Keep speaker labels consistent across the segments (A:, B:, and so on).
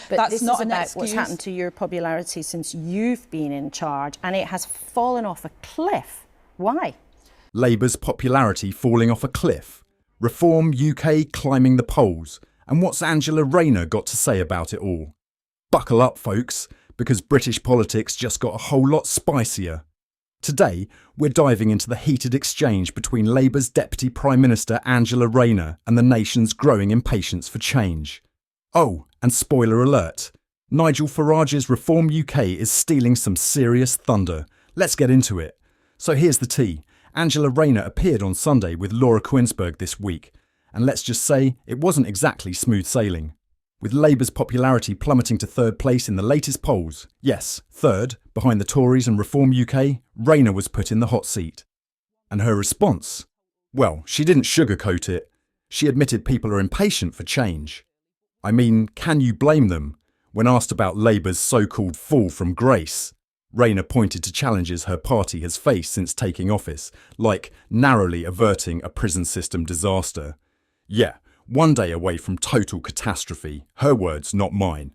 A: But
B: That's
A: this
B: not
A: is
B: an
A: about
B: excuse.
A: what's happened to your popularity since you've been in charge, and it has fallen off a cliff. Why?
C: Labour's popularity falling off a cliff. Reform UK climbing the polls. And what's Angela Rayner got to say about it all? Buckle up, folks, because British politics just got a whole lot spicier. Today, we're diving into the heated exchange between Labour's Deputy Prime Minister Angela Rayner and the nation's growing impatience for change. Oh, and spoiler alert, Nigel Farage's Reform UK is stealing some serious thunder. Let's get into it. So here's the tea. Angela Rayner appeared on Sunday with Laura Quinsberg this week, and let's just say it wasn't exactly smooth sailing. With Labour's popularity plummeting to third place in the latest polls, yes, third, behind the Tories and Reform UK, Rayner was put in the hot seat. And her response? Well, she didn't sugarcoat it. She admitted people are impatient for change. I mean, can you blame them? When asked about Labour's so-called fall from grace, Rayner pointed to challenges her party has faced since taking office, like narrowly averting a prison system disaster. Yeah, one day away from total catastrophe, her words, not mine.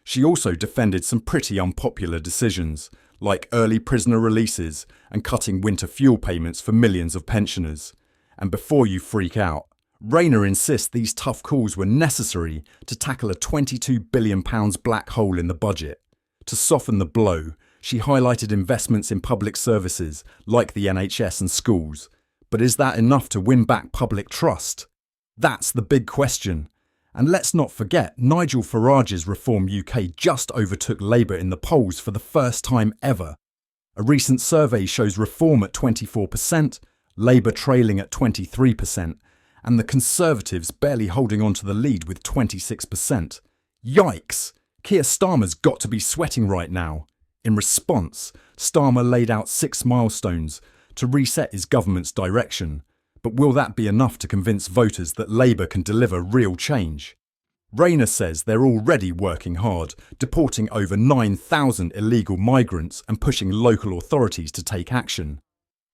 C: She also defended some pretty unpopular decisions, like early prisoner releases and cutting winter fuel payments for millions of pensioners. And before you freak out, Rayner insists these tough calls were necessary to tackle a £22 billion black hole in the budget. To soften the blow, she highlighted investments in public services like the NHS and schools. But is that enough to win back public trust? That's the big question. And let's not forget, Nigel Farage's Reform UK just overtook Labour in the polls for the first time ever. A recent survey shows Reform at 24%, Labour trailing at 23%, and the Conservatives barely holding on to the lead with 26%. Yikes! Keir Starmer's got to be sweating right now. In response, Starmer laid out 6 milestones to reset his government's direction. But will that be enough to convince voters that Labour can deliver real change? Rayner says they're already working hard, deporting over 9,000 illegal migrants and pushing local authorities to take action.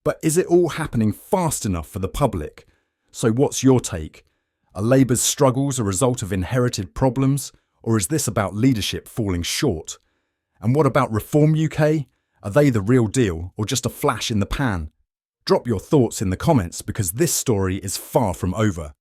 C: But is it all happening fast enough for the public? So what's your take? Are Labour's struggles a result of inherited problems, or is this about leadership falling short? And what about Reform UK? Are they the real deal, or just a flash in the pan? Drop your thoughts in the comments because this story is far from over.